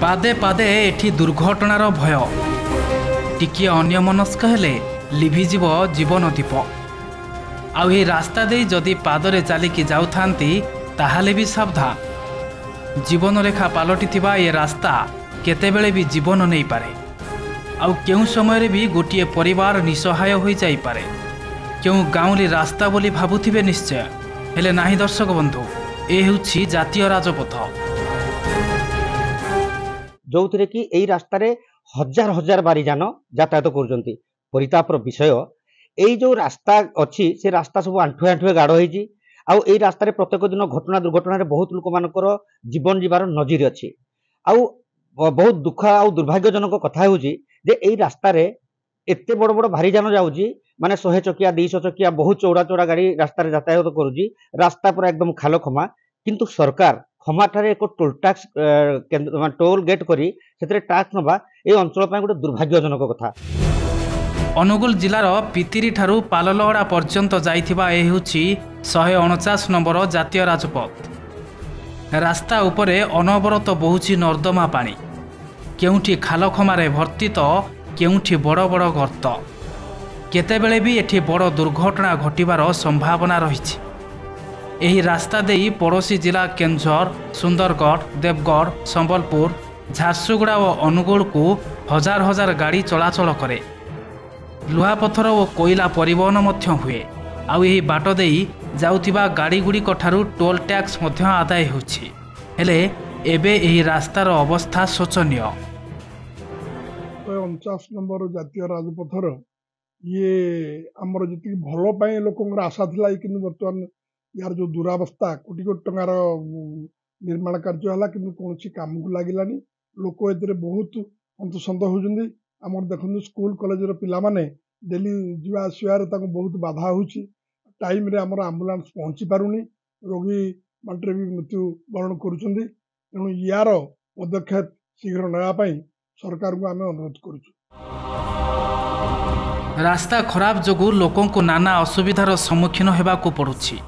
पादे पादे एठी दुर्घटनार भय टिकिए अन्यमनस्क हेले लिभिजीव जीवन दीप आउ ए रास्ता दे जदि पादरे चलिकी जाउथांती ताहाले भी सावधान। जीवन रेखा पलटिथिबा ए रास्ता केतेबेले भी जीवन नहीं पारे आउ केउ समय भी गोटे परिवार निसहाय हो जाई पारे। केउ गाँवली रास्ता बोली भाबुथिबे निश्चय, हेले नाही दर्शक बंधु, ए हेउछि जातीय राजपथ जो थे कि यही रास्तार हजार हजार बारीजान यातायात कर। परितापर विषय यही जो रास्ता अच्छी से रास्ता सब आंठुए आंठुए गाड़ होती आई रास्तार प्रत्येक दिन घटना दुर्घटना बहुत लोक मानकर जीवन जीवार नजीर अच्छी। आउ बहुत दुख आ दुर्भाग्यजनक कथा हूँ यही रास्तार एत बड़ बड़ भारीजान जाऊँगी माने 100 चकिया 200 चकिया बहुत चौड़ा चौड़ा गाड़ी रास्तार यातायात करुँची। रास्ता पूरा एकदम खाल खमा, किंतु सरकार खमाठारे एक टोल टैक्स टोल गेट करी से टैक्स नवा ए अंचल गोटे दुर्भाग्यजनक कथा। अनुगुल जिलार पितिरी ठारू पाललहड़ा पर्यंत जाइथिबा ए हेउछि 149 नंबर जातीय राजपथ। रास्ता उपरे अनवरत बहुछि नर्दमा पानी, केउठी खाल खमारे भर्ती तो केउठी बड़ बड़ गर्त। केतेबेले भी एठी बड़ दुर्घटना घटिबार संभावना रहिछि। एही रास्ता देई पड़ोशी जिला केंझर, सुंदरगढ़, देवगढ़, संबलपुर, झारसुगुड़ा और अनुगुल को हजार हजार गाड़ी चलाचल करे। लुहापथर और कोयला परिवहन मध्य हुए। आउ एही बाट देई जाउथिबा गाड़ी गुड़िक ठारू टोल टैक्स मध्य आदाय होछि। हेले एबे एही रास्तार अवस्था शोचनीय। 49 नंबर जातीय राजपथर ये आमर जी भल लोक आशा था कि बर्तमान यार जो दुरावस्था कोटी कोटी टंकार निर्माण कार्य है कि कौन कम को लगिलानी। लोक ए बहुत हंतसंत होती। आम देखो स्कूल कॉलेज पिला माने डेली जीवा आसबार बहुत बाधा होची। टाइम रे आमर आम्बुलांस पहुंची पारुनी, रोगी बाटे भी मृत्युवरण करुँच। तेणु यार पदक्षेप शीघ्र नापी सरकार को आम अनुरोध करुँ। रास्ता खराब जोगु लोकों को नाना असुविधार सम्मुखीन होबाकू पड़ुछि।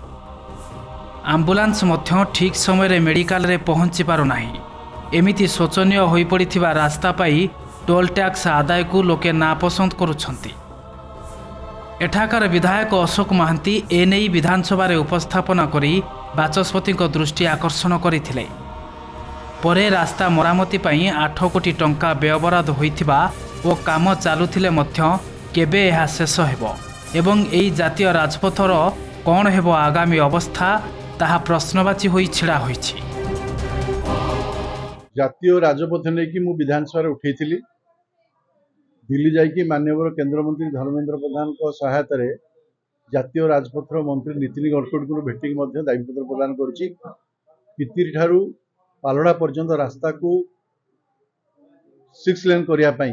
आम्बुलांस मध्य ठीक समय मेडिकल रे पहुंची पारु नाही। एमिति शोचनीय होई पड़िथिबा रास्ता पाई टोल टैक्स आदाय को लोके नापसंद करुछंती। एठाकार विधायक अशोक महांती एनेई विधानसभा रे उपस्थापना करी बाचस्पति को दृष्टि आकर्षण करथिले। परे रास्ता मरामती पाई 8 कोटी टंका व्ययबराद होइथिबा ओ काम चालुथिले मध्य केबे यह शेष हेबो एवं एई जातीय राजपथर कौन हेबो आगामी अवस्था ताहा प्रश्नवाची होई छिड़ा होइछि। जातीय राजपथ नहीं कि विधानसभा उठेइथिली। दिल्ली जाइए माननीय केंद्रमंत्री धर्मेंद्र प्रधान को सहायता रे जातीय राजपथर मंत्री नितिन गडकरी को भेटिक दायीपत्र प्रदान करुछि। पितिरी ठारू पालड़ा पर्यंत रास्ता को 6 लेन करिया पई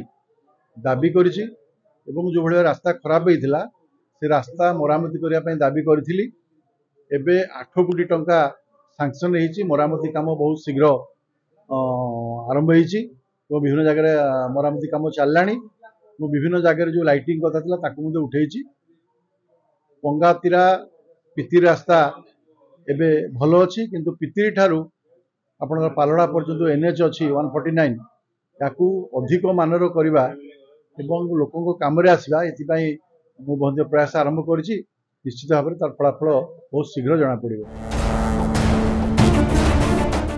दाबी करिछि एवं जो भाया रास्ता खराब होता से रास्ता मरामती करने दाबी करी। एबे 8 कोटी टंका सांक्शन होती। मरामती काम बहुत शीघ्र आरंभ होती। तो विभिन्न जगह मरामती काम चललानी। विभिन्न जगह जो लाइटिंग कथा था उठे पंगातीरा पितिरी रास्ता एबे भल अच्छी, किंतु पितिरी ठारू आपन पालड़ा पर्यंत NH अच्छी 149 याकू अधिक मानर करवा एवं लोकों काम आसवा ये प्रयास आरंभ करिछि। निश्चित भाव में तार फलाफल बहुत शीघ्र जना पड़िबो।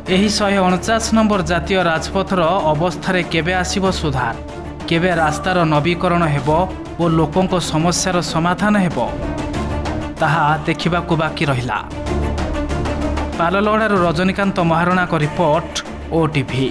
एही 149 नंबर जातीय राजपथर अवस्था केबे आसीबो सुधार, केबे रास्तार नवीकरण हेबो और लोकों समस्यार समाधान हेबो ताहा देखिबाकू बाकी रहिला। पाललहड़ारू रजनीकांत महारणा को रिपोर्ट, OTV।